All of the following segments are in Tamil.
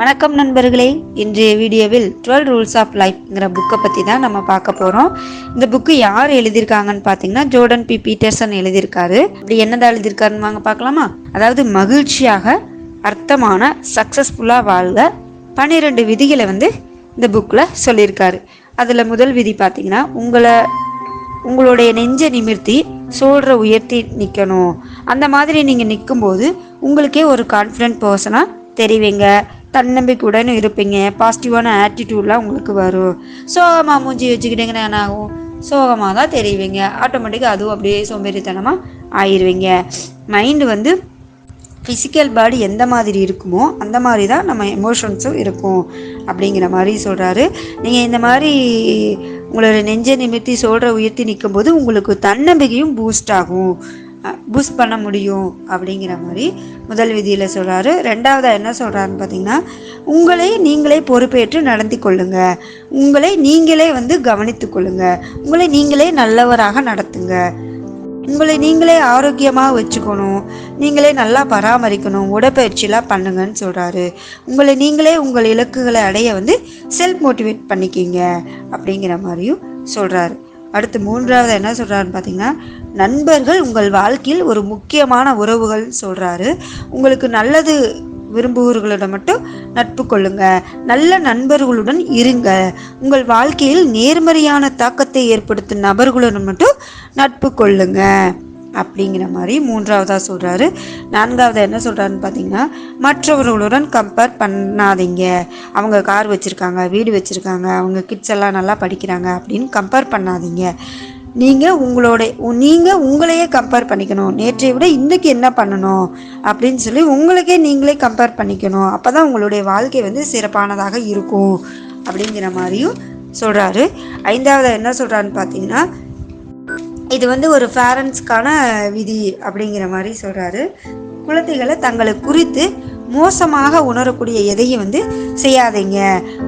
வணக்கம் நண்பர்களே. இன்றைய வீடியோவில் 12 ரூல்ஸ் ஆஃப் லைஃப்ங்கிற புக்கை பற்றி தான் நம்ம பார்க்க போகிறோம். இந்த புக்கு யார் எழுதியிருக்காங்கன்னு பார்த்தீங்கன்னா ஜோர்டன் பி பீட்டர்சன் எழுதியிருக்காரு. இப்படி என்னதான் எழுதியிருக்காருன்னு வாங்க பார்க்கலாமா? அதாவது மகிழ்ச்சியாக அர்த்தமான சக்ஸஸ்ஃபுல்லாக வாழ்க 12 விதிகளை இந்த புக்கில் சொல்லியிருக்காரு. அதில் முதல் விதி பார்த்தீங்கன்னா உங்களுடைய நெஞ்சை நிமிர்த்தி சோல்ற உயர்த்தி நிற்கணும். அந்த மாதிரி நீங்கள் நிற்கும்போது உங்களுக்கே ஒரு கான்ஃபிடென்ட் பர்சனாக தெரிவிங்க, தன்னம்பிக்கையுடன் இருப்பீங்க, பாசிட்டிவான ஆட்டிடியூட்லாம் உங்களுக்கு வரும். சோகமாக மூஞ்சி வச்சுக்கிட்டீங்கன்னா என்ன ஆகும்? சோகமாக தான் தெரிவிங்க, ஆட்டோமேட்டிக்காக அதுவும் அப்படியே சோம்பேறித்தனமாக ஆயிடுவீங்க. மைண்டு ஃபிசிக்கல் பாடி எந்த மாதிரி இருக்குமோ அந்த மாதிரி தான் நம்ம எமோஷன்ஸும் இருக்கும் அப்படிங்கிற மாதிரி சொல்கிறாரு. நீங்கள் இந்த மாதிரி உங்களோட நெஞ்சை நிமிர்த்தி சொல்கிற உயர்த்தி நிற்கும்போது உங்களுக்கு தன்னம்பிக்கையும் பூஸ்ட் பண்ண முடியும் அப்படிங்கிற மாதிரி முதல் விதியில் சொல்கிறாரு. ரெண்டாவதாக என்ன சொல்கிறாருன்னு பார்த்தீங்கன்னா, உங்களை நீங்களே பொறுப்பேற்று நடத்தி கொள்ளுங்க, உங்களை நீங்களே கவனித்து கொள்ளுங்க, உங்களை நீங்களே நல்லவராக நடத்துங்க, உங்களை நீங்களே ஆரோக்கியமாக வச்சுக்கணும், நீங்களே நல்லா பராமரிக்கணும், உடற்பயிற்சியெலாம் பண்ணுங்கன்னு சொல்கிறாரு. உங்களை நீங்களே உங்கள் இலக்குகளை அடைய செல்ஃப் மோட்டிவேட் பண்ணிக்கிங்க அப்படிங்கிற மாதிரியும் சொல்கிறாரு. அடுத்து மூன்றாவது என்ன சொல்கிறாருன்னு பார்த்தீங்கன்னா, நண்பர்கள் உங்கள் வாழ்க்கையில் ஒரு முக்கியமான உறவுகள்னு சொல்கிறாரு. உங்களுக்கு நல்லது விரும்புவர்களிடம் மட்டும் நட்பு கொள்ளுங்க, நல்ல நண்பர்களுடன் இருங்க, உங்கள் வாழ்க்கையில் நேர்மறையான தாக்கத்தை ஏற்படுத்தும் நபர்களுடன் மட்டும் நட்பு கொள்ளுங்க அப்படிங்கிற மாதிரி மூன்றாவதாக சொல்கிறாரு. நான்காவது என்ன சொல்கிறாருன்னு பார்த்தீங்கன்னா, மற்றவர்களுடன் கம்பேர் பண்ணாதீங்க. அவங்க கார் வச்சுருக்காங்க, வீடு வச்சுருக்காங்க, அவங்க கிட்ஸ் எல்லாம் நல்லா படிக்கிறாங்க அப்படின்னு கம்பேர் பண்ணாதீங்க. நீங்கள் உங்களையே கம்பேர் பண்ணிக்கணும். நேற்றை விட இன்றைக்கி என்ன பண்ணணும் அப்படின்னு சொல்லி உங்களுக்கே நீங்களே கம்பேர் பண்ணிக்கணும். அப்போ தான் உங்களுடைய வாழ்க்கை சிறப்பானதாக இருக்கும் அப்படிங்கிற மாதிரியும் சொல்கிறாரு. ஐந்தாவது என்ன சொல்கிறாருன்னு பார்த்தீங்கன்னா, இது ஒரு பேரண்ட்ஸ்க்கான விதி அப்படிங்கிற மாதிரி சொல்கிறாரு. குழந்தைகளை தங்களை குறித்து மோசமாக உணரக்கூடிய எதையும் செய்யாதீங்க.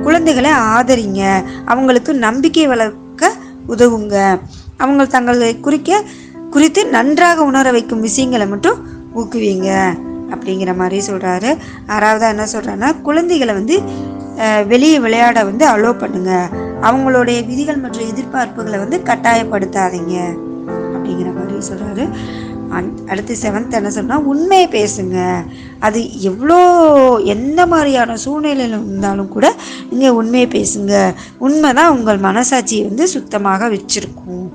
குழந்தைகளை ஆதரிங்க, அவங்களுக்கு நம்பிக்கை வளர்க்க உதவுங்க, அவங்க தங்களை குறித்து நன்றாக உணர வைக்கும் விஷயங்களை மட்டும் ஊக்குவீங்க அப்படிங்கிற மாதிரி சொல்கிறாரு. ஆறாவதாக என்ன சொல்கிறாருன்னா, குழந்தைகளை வெளியே விளையாட அலோவ் பண்ணுங்க, அவங்களுடைய விதிகள் மற்றும் எதிர்பார்ப்புகளை கட்டாயப்படுத்தாதீங்க அப்படிங்கிற மாதிரி சொல்கிறாரு. அடுத்து 7th என்ன சொன்னால், உண்மையை பேசுங்க. அது எந்த மாதிரியான சூழ்நிலையில் இருந்தாலும் கூட நீங்கள் உண்மையை பேசுங்க, உண்மை தான் உங்கள் மனசாட்சியை சுத்தமாக வச்சுருக்கும்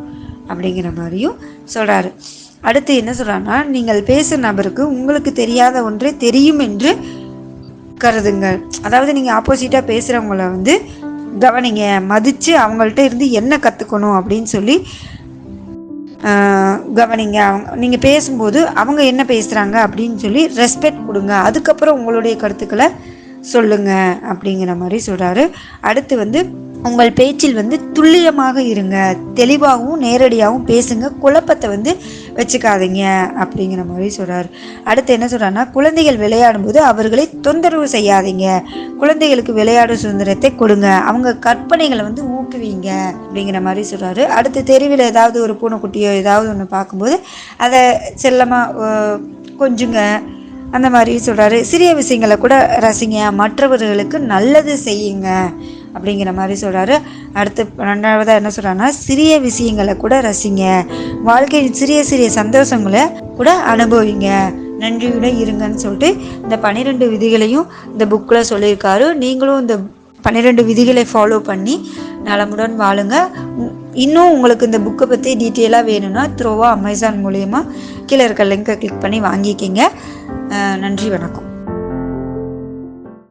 அப்படிங்கிற மாதிரியும் சொல்கிறாரு. அடுத்து என்ன சொல்கிறாருன்னா, நீங்கள் பேசுகிற நபருக்கு உங்களுக்கு தெரியாத ஒன்றே தெரியும் என்று கருதுங்கள். அதாவது நீங்கள் ஆப்போசிட்டாக பேசுகிறவங்கள கவனிங்க, மதித்து அவங்கள்ட்ட இருந்து என்ன கற்றுக்கணும் அப்படின்னு சொல்லி கவனிங்க. நீங்கள் பேசும்போது அவங்க என்ன பேசுகிறாங்க அப்படின்னு சொல்லி ரெஸ்பெக்ட் கொடுங்க, அதுக்கப்புறம் உங்களுடைய கருத்துக்களை சொல்லுங்க அப்படிங்கிற மாதிரி சொல்கிறாரு. அடுத்து உங்கள் பேச்சில் துல்லியமாக இருங்க, தெளிவாகவும் நேரடியாகவும் பேசுங்க, குழப்பத்தை வச்சுக்காதீங்க அப்படிங்கிற மாதிரி சொல்கிறாரு. அடுத்து என்ன சொல்கிறாருன்னா, குழந்தைகள் விளையாடும்போது அவர்களை தொந்தரவு செய்யாதீங்க, குழந்தைகளுக்கு விளையாடு சுதந்திரத்தை கொடுங்க, அவங்க கற்பனைகளை ஊக்குவீங்க அப்படிங்கிற மாதிரி சொல்கிறாரு. அடுத்து தெருவில் ஏதாவது ஒரு பூனைக்குட்டியோ ஏதாவது ஒன்று பார்க்கும்போது அதை செல்லமாக கொஞ்சுங்க அந்த மாதிரி சொல்கிறாரு. சிறிய விஷயங்களை கூட ரசிங்க, மற்றவர்களுக்கு நல்லது செய்யுங்க அப்படிங்கிற மாதிரி சொல்கிறாரு. அடுத்து 12வதாக என்ன சொல்கிறாருன்னா, சிறிய விஷயங்களை கூட ரசிங்க, வாழ்க்கையில் சிறிய சிறிய சந்தோஷங்களை கூட அனுபவிங்க, நன்றியுடன் இருங்கன்னு சொல்லிட்டு இந்த 12 விதிகளையும் இந்த புக்கில் சொல்லியிருக்காரு. நீங்களும் இந்த 12 விதிகளை ஃபாலோ பண்ணி நலமுடன் வாழுங்க. இன்னும் உங்களுக்கு இந்த புக்கை பற்றி டீட்டெயிலாக வேணும்னா த்ரோவா அமேசான் மூலயமா கீழே இருக்க லிங்கை கிளிக் பண்ணி வாங்கிக்கிங்க. நன்றி, வணக்கம்.